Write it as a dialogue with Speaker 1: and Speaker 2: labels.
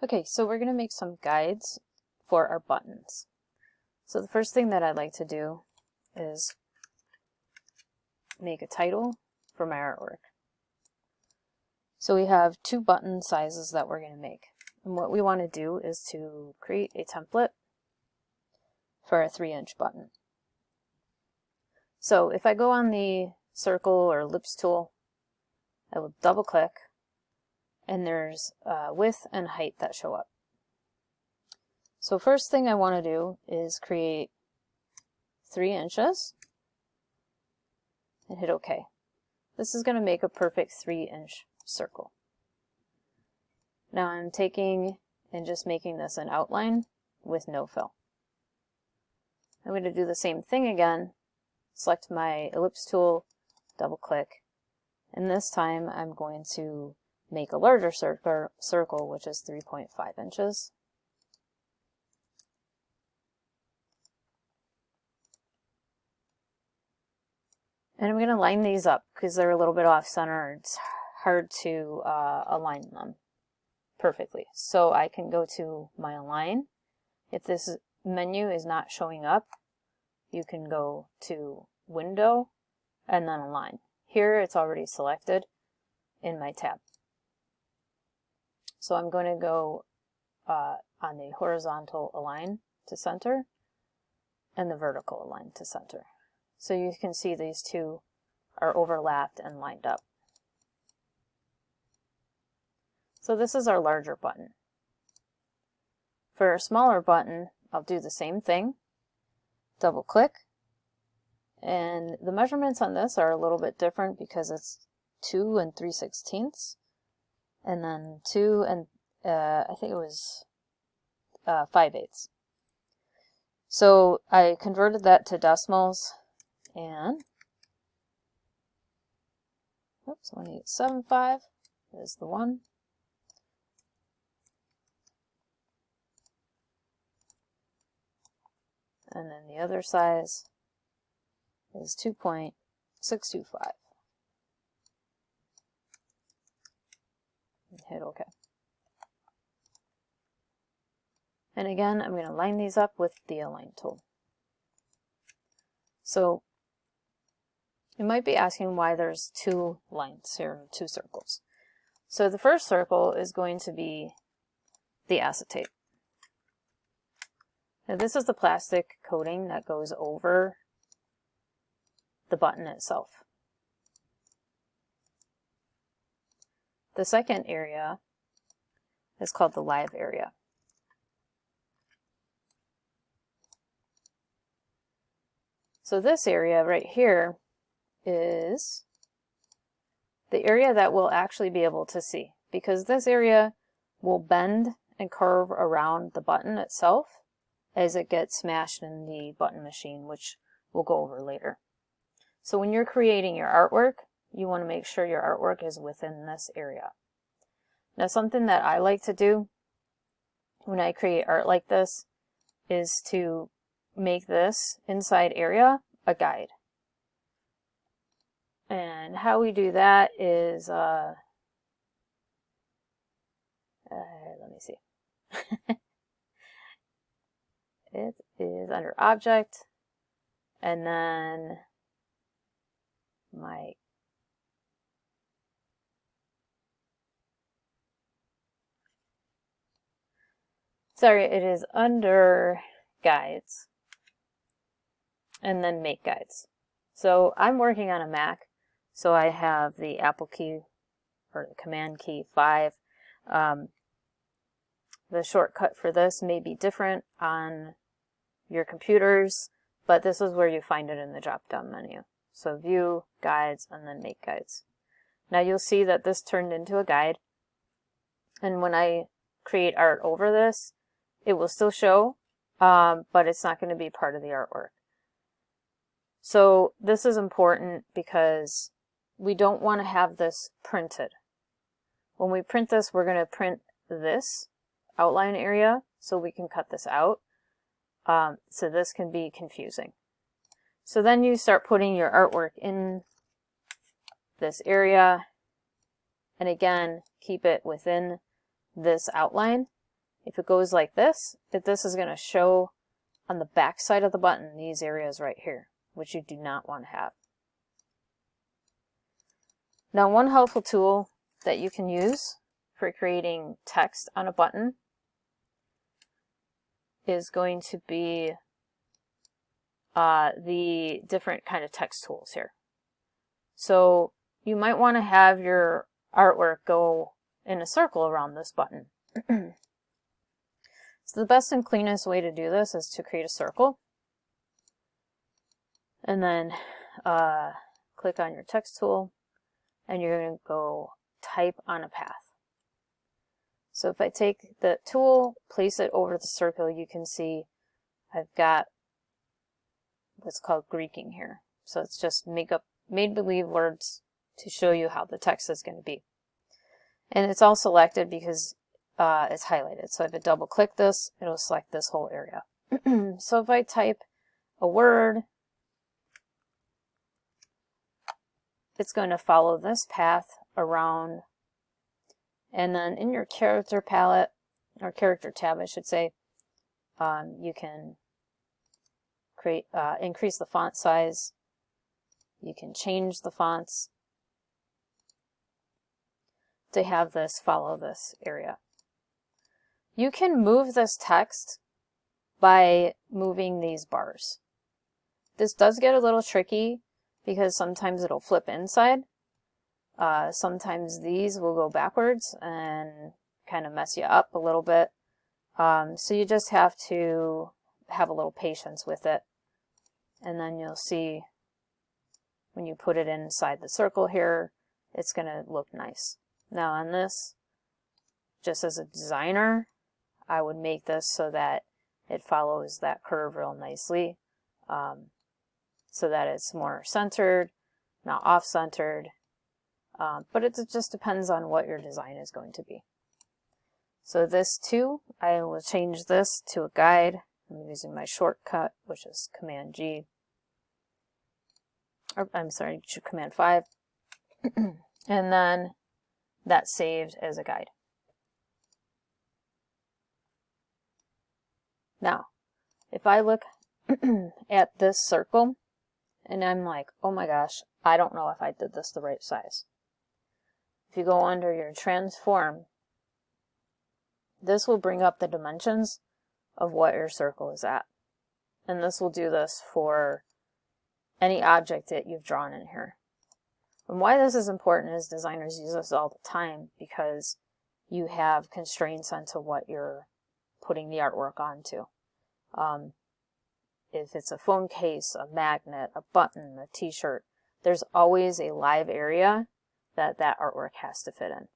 Speaker 1: Okay, so we're going to make some guides for our buttons. So the first thing that I'd like to do is make a title for my artwork. So we have two button sizes that we're going to make. And what we want to do is to create a template for a 3-inch button. So if I go on the circle or ellipse tool, I will double click and there's width and height that show up. So first thing I want to do is create 3 inches and hit OK. This is going to make a perfect 3-inch circle. Now I'm taking and just making this an outline with no fill. I'm going to do the same thing again, select my ellipse tool, double click, and this time I'm going to make a larger circle, which is 3.5 inches. And I'm going to line these up because they're a little bit off center. It's hard to align them perfectly. So I can go to my align. If this menu is not showing up, you can go to window and then align. Here it's already selected in my tab. So I'm going to go on the horizontal align to center and the vertical align to center. So you can see these two are overlapped and lined up. So this is our larger button. For a smaller button, I'll do the same thing. Double click. And the measurements on this are a little bit different because it's 2 3/16, and then 2 and I think it was 5/8. So I converted that to decimals and 1875 is the one. And then the other size is 2.625. Hit OK. And again, I'm going to line these up with the align tool. So you might be asking why there's two lines here, two circles. So the first circle is going to be the acetate. Now this is the plastic coating that goes over the button itself. The second area is called the live area. So this area right here is the area that we'll actually be able to see, because this area will bend and curve around the button itself as it gets smashed in the button machine, which we'll go over later. So when you're creating your artwork, you want to make sure your artwork is within this area. Now something that I like to do when I create art like this is to make this inside area a guide. And how we do that is, let me see. It is under object, and then it is under guides, and then make guides. So I'm working on a Mac, so I have the Apple key, or the Command key 5. The shortcut for this may be different on your computers, but this is where you find it in the drop-down menu. So view, guides, and then make guides. Now you'll see that this turned into a guide, and when I create art over this, it will still show, but it's not going to be part of the artwork. So this is important because we don't want to have this printed. When we print this, we're going to print this outline area, so we can cut this out. So this can be confusing. So then you start putting your artwork in this area, and again, keep it within this outline If it goes like this is going to show on the back side of the button these areas right here, which you do not want to have. Now, one helpful tool that you can use for creating text on a button is going to be the different kind of text tools here. So you might want to have your artwork go in a circle around this button. So the best and cleanest way to do this is to create a circle and then click on your text tool, and you're going to go type on a path. So if I take the tool, place it over the circle, you can see I've got what's called Greeking here. So it's just made-believe words to show you how the text is going to be. And it's all selected because it's highlighted. So if I double click this, it'll select this whole area. So if I type a word, it's going to follow this path around. And then in your character palette, or character tab, I should say, you can create, increase the font size. You can change the fonts to have this follow this area. You can move this text by moving these bars. This does get a little tricky because sometimes it'll flip inside. Sometimes these will go backwards and kind of mess you up a little bit. So you just have to have a little patience with it. And then you'll see when you put it inside the circle here, it's going to look nice. Now on this, just as a designer, I would make this so that it follows that curve real nicely, so that it's more centered, not off-centered. But it just depends on what your design is going to be. So this too, I will change this to a guide. I'm using my shortcut, which is Command G. Or, I'm sorry, Command 5. And then that's saved as a guide. Now, if I look at this circle, and I'm like, oh my gosh, I don't know if I did this the right size. If you go under your transform, this will bring up the dimensions of what your circle is at. And this will do this for any object that you've drawn in here. And why this is important is designers use this all the time because you have constraints onto what you're putting the artwork onto. If it's a phone case, a magnet, a button, a t-shirt, there's always a live area that artwork has to fit in.